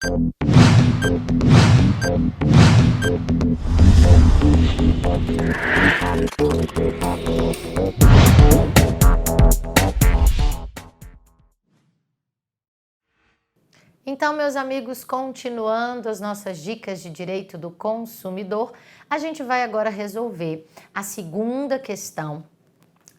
Então, meus amigos, continuando as nossas dicas de direito do consumidor, a gente vai agora resolver a segunda questão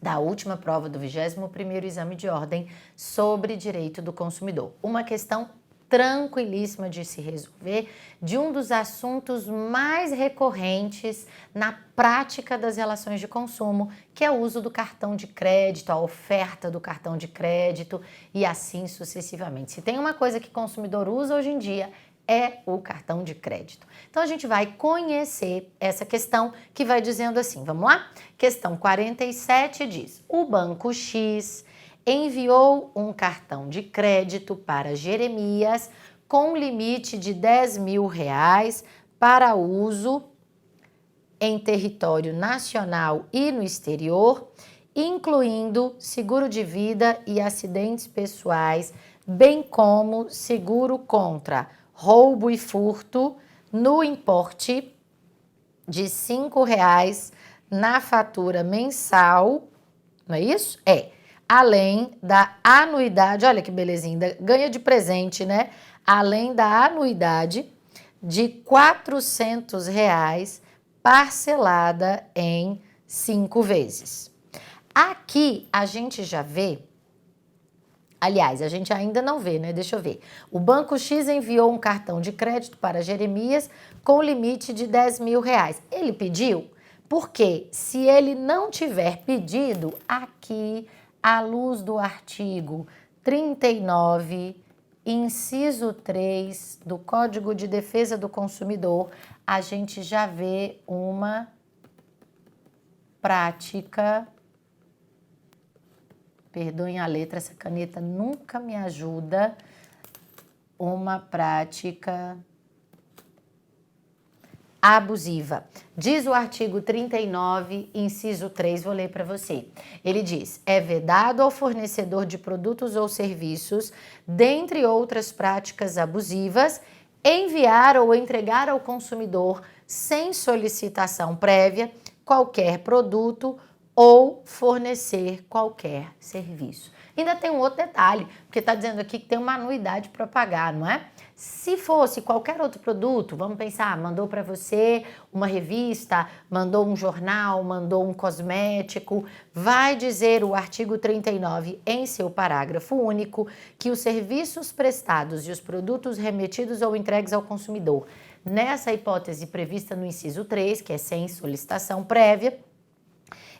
da última prova do 21º exame de ordem sobre direito do consumidor. Uma questão tranquilíssima de se resolver, de um dos assuntos mais recorrentes na prática das relações de consumo, que é o uso do cartão de crédito, a oferta do cartão de crédito e assim sucessivamente. Se tem uma coisa que o consumidor usa hoje em dia, é o cartão de crédito. Então a gente vai conhecer essa questão que vai dizendo assim, vamos lá? Questão 47 diz: o Banco X enviou um cartão de crédito para Jeremias com limite de R$ 10.000 para uso em território nacional e no exterior, incluindo seguro de vida e acidentes pessoais, bem como seguro contra roubo e furto no importe de R$ 5 na fatura mensal, não é isso? Além da anuidade, olha que belezinha, ganha de presente, né? Além da anuidade de R$ 400 parcelada em 5 vezes. Aqui a gente já vê, aliás, a gente ainda não vê, né? Deixa eu ver. O Banco X enviou um cartão de crédito para Jeremias com limite de R$ 10.000. Ele pediu? Porque se ele não tiver pedido, aqui, à luz do artigo 39, inciso 3 do Código de Defesa do Consumidor, a gente já vê uma prática. Perdoem a letra, essa caneta nunca me ajuda. Uma prática abusiva. Diz o artigo 39, inciso 3, vou ler para você. Ele diz: é vedado ao fornecedor de produtos ou serviços, dentre outras práticas abusivas, enviar ou entregar ao consumidor, sem solicitação prévia, qualquer produto ou fornecer qualquer serviço. Ainda tem um outro detalhe, porque está dizendo aqui que tem uma anuidade para pagar, não é? Se fosse qualquer outro produto, vamos pensar, mandou para você uma revista, mandou um jornal, mandou um cosmético, vai dizer o artigo 39 em seu parágrafo único que os serviços prestados e os produtos remetidos ou entregues ao consumidor, nessa hipótese prevista no inciso 3, que é sem solicitação prévia,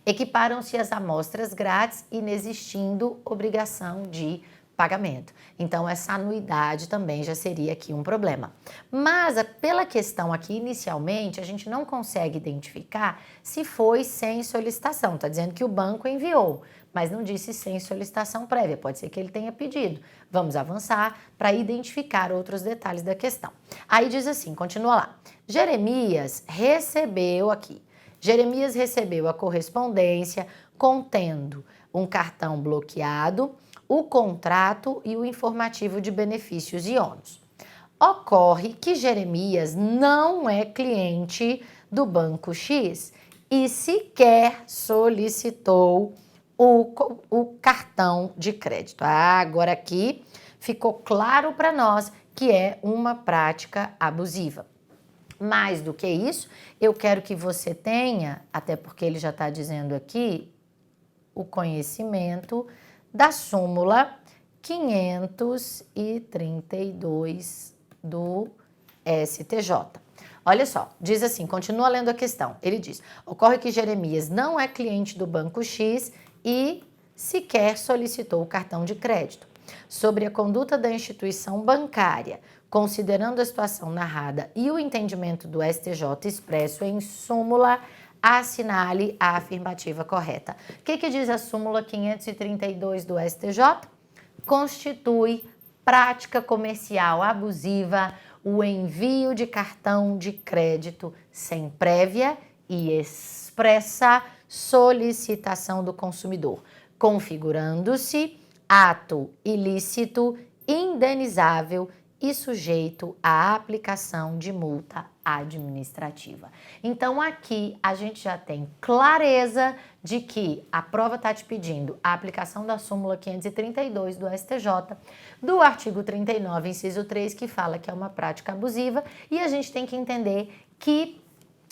equiparam-se às amostras grátis, inexistindo obrigação de pagamento. Então, essa anuidade também já seria aqui um problema. Mas, pela questão aqui, inicialmente, a gente não consegue identificar se foi sem solicitação. Está dizendo que o banco enviou, mas não disse sem solicitação prévia. Pode ser que ele tenha pedido. Vamos avançar para identificar outros detalhes da questão. Aí diz assim, continua lá. Jeremias recebeu a correspondência contendo um cartão bloqueado, o contrato e o informativo de benefícios e ônus. Ocorre que Jeremias não é cliente do Banco X e sequer solicitou o cartão de crédito. Agora aqui ficou claro para nós que é uma prática abusiva. Mais do que isso, eu quero que você tenha, até porque ele já está dizendo aqui, o conhecimento da súmula 532 do STJ. Olha só, diz assim, continua lendo a questão. Ele diz: ocorre que Jeremias não é cliente do Banco X e sequer solicitou o cartão de crédito. Sobre a conduta da instituição bancária, considerando a situação narrada e o entendimento do STJ expresso em súmula, assinale a afirmativa correta. O que diz a súmula 532 do STJ? Constitui prática comercial abusiva o envio de cartão de crédito sem prévia e expressa solicitação do consumidor, configurando-se ato ilícito, indenizável e sujeito à aplicação de multa administrativa. Então aqui a gente já tem clareza de que a prova está te pedindo a aplicação da súmula 532 do STJ, do artigo 39, inciso 3, que fala que é uma prática abusiva, e a gente tem que entender que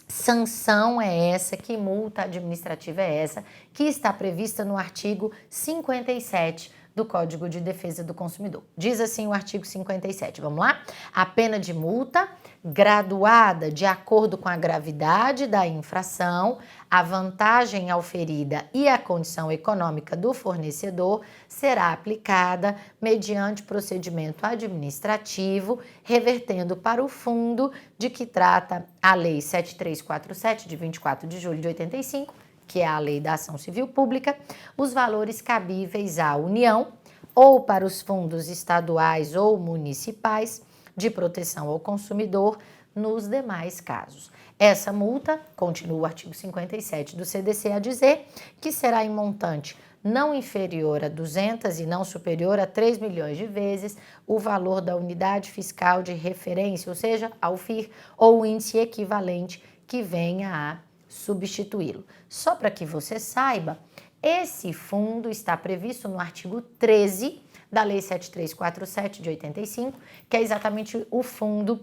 sanção é essa, que multa administrativa é essa, que está prevista no artigo 57 do Código de Defesa do Consumidor. Diz assim o artigo 57, vamos lá? A pena de multa, graduada de acordo com a gravidade da infração, a vantagem auferida e a condição econômica do fornecedor, será aplicada mediante procedimento administrativo, revertendo para o fundo de que trata a Lei 7347, de 24 de julho de 85, que é a Lei da Ação Civil Pública, os valores cabíveis à União ou para os fundos estaduais ou municipais de proteção ao consumidor nos demais casos. Essa multa, continua o artigo 57 do CDC a dizer, que será em montante não inferior a 200 e não superior a 3 milhões de vezes o valor da unidade fiscal de referência, ou seja, ao FIR, ou o índice equivalente que venha a substituí-lo. Só para que você saiba, esse fundo está previsto no artigo 13 da Lei 7347 de 85, que é exatamente o fundo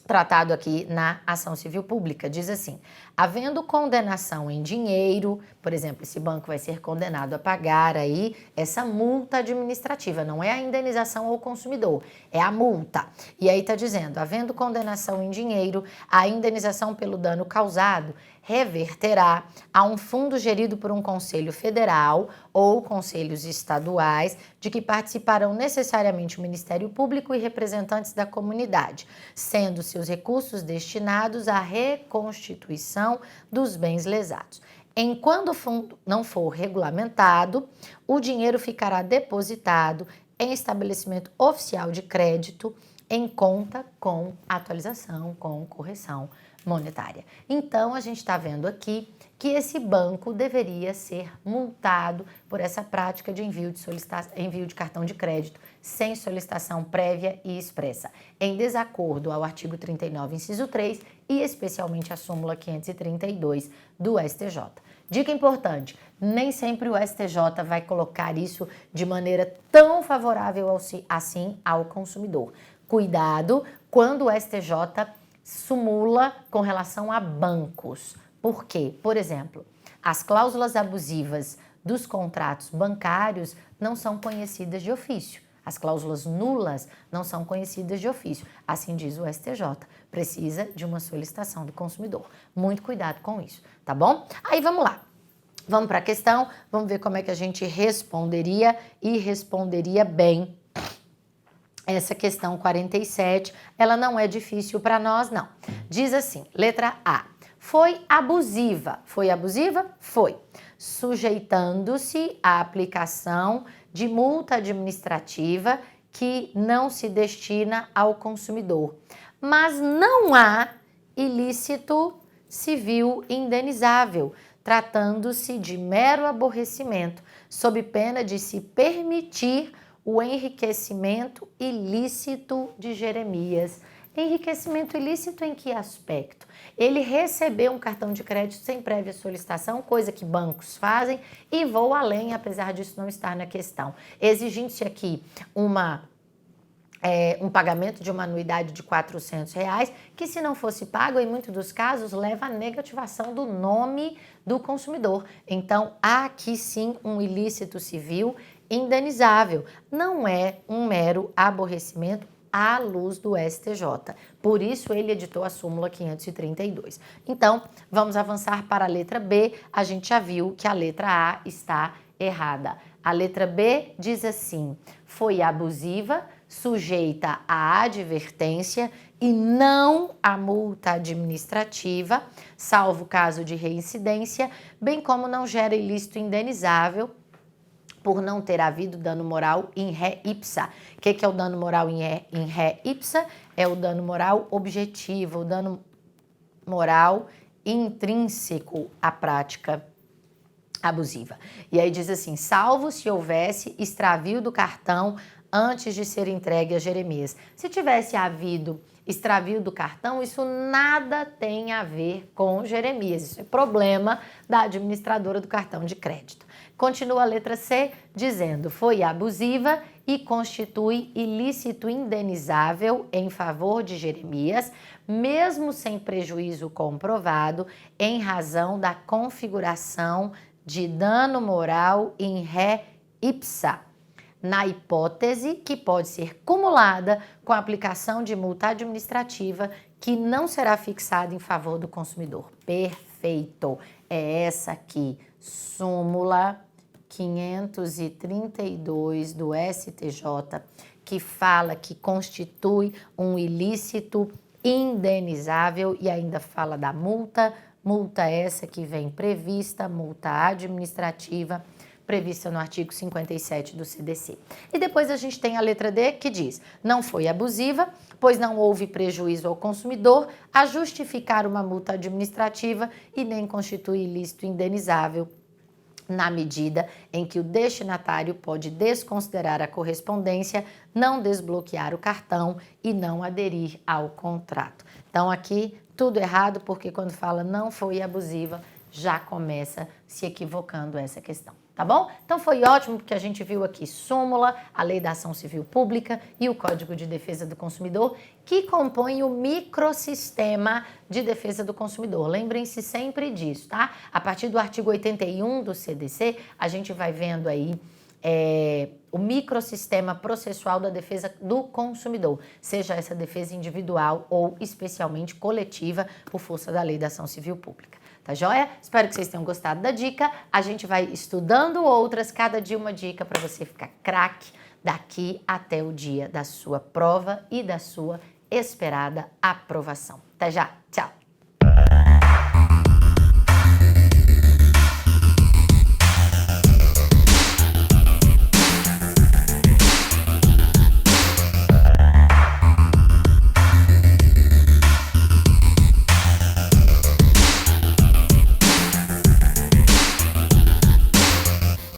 tratado aqui na ação civil pública. Diz assim: havendo condenação em dinheiro, por exemplo, esse banco vai ser condenado a pagar aí essa multa administrativa, não é a indenização ao consumidor, é a multa. E aí está dizendo, havendo condenação em dinheiro, a indenização pelo dano causado reverterá a um fundo gerido por um conselho federal ou conselhos estaduais, de que participarão necessariamente o Ministério Público e representantes da comunidade, sendo seus recursos destinados à reconstituição dos bens lesados. Enquanto o fundo não for regulamentado, o dinheiro ficará depositado em estabelecimento oficial de crédito em conta com atualização, com correção monetária. Então, a gente está vendo aqui que esse banco deveria ser multado por essa prática de envio de cartão de crédito sem solicitação prévia e expressa, em desacordo ao artigo 39, inciso 3 e especialmente a súmula 532 do STJ. Dica importante, nem sempre o STJ vai colocar isso de maneira tão favorável assim ao consumidor. Cuidado quando o STJ sumula com relação a bancos. Por quê? Por exemplo, as cláusulas abusivas dos contratos bancários não são conhecidas de ofício. As cláusulas nulas não são conhecidas de ofício. Assim diz o STJ. Precisa de uma solicitação do consumidor. Muito cuidado com isso, tá bom? Aí vamos lá. Vamos para a questão, vamos ver como é que a gente responderia e responderia bem. Essa questão 47, ela não é difícil para nós, não. Diz assim, letra A. Foi abusiva. Foi abusiva? Foi. Sujeitando-se à aplicação de multa administrativa que não se destina ao consumidor. Mas não há ilícito civil indenizável, tratando-se de mero aborrecimento, sob pena de se permitir o enriquecimento ilícito de Jeremias. Enriquecimento ilícito em que aspecto? Ele recebeu um cartão de crédito sem prévia solicitação, coisa que bancos fazem, e vou além, apesar disso não estar na questão. Exigindo-se aqui um pagamento de uma anuidade de R$400, que se não fosse pago, em muitos dos casos, leva à negativação do nome do consumidor. Então, há aqui sim um ilícito civil indenizável. Não é um mero aborrecimento à luz do STJ. Por isso, ele editou a súmula 532. Então, vamos avançar para a letra B. A gente já viu que a letra A está errada. A letra B diz assim, foi abusiva, sujeita à advertência e não à multa administrativa, salvo caso de reincidência, bem como não gera ilícito indenizável por não ter havido dano moral in re ipsa. O que é o dano moral in re ipsa? É o dano moral objetivo, o dano moral intrínseco à prática abusiva. E aí diz assim, salvo se houvesse extravio do cartão antes de ser entregue a Jeremias. Se tivesse havido extravio do cartão, isso nada tem a ver com Jeremias. Isso é problema da administradora do cartão de crédito. Continua a letra C dizendo: foi abusiva e constitui ilícito indenizável em favor de Jeremias, mesmo sem prejuízo comprovado, em razão da configuração de dano moral in ré ipsa, na hipótese que pode ser cumulada com a aplicação de multa administrativa que não será fixada em favor do consumidor. Perfeito! É essa aqui, súmula 532 do STJ, que fala que constitui um ilícito indenizável e ainda fala da multa essa que vem prevista, multa administrativa, prevista no artigo 57 do CDC. E depois a gente tem a letra D que diz: não foi abusiva, pois não houve prejuízo ao consumidor a justificar uma multa administrativa e nem constitui ilícito indenizável na medida em que o destinatário pode desconsiderar a correspondência, não desbloquear o cartão e não aderir ao contrato. Então aqui tudo errado, porque quando fala não foi abusiva, já começa se equivocando essa questão. Tá bom? Então foi ótimo porque a gente viu aqui súmula, a Lei da Ação Civil Pública e o Código de Defesa do Consumidor, que compõem o microsistema de defesa do consumidor. Lembrem-se sempre disso, tá? A partir do artigo 81 do CDC, a gente vai vendo aí o microsistema processual da defesa do consumidor, seja essa defesa individual ou especialmente coletiva por força da Lei da Ação Civil Pública. Tá joia? Espero que vocês tenham gostado da dica. A gente vai estudando outras, cada dia uma dica para você ficar craque daqui até o dia da sua prova e da sua esperada aprovação. Até já! Tchau!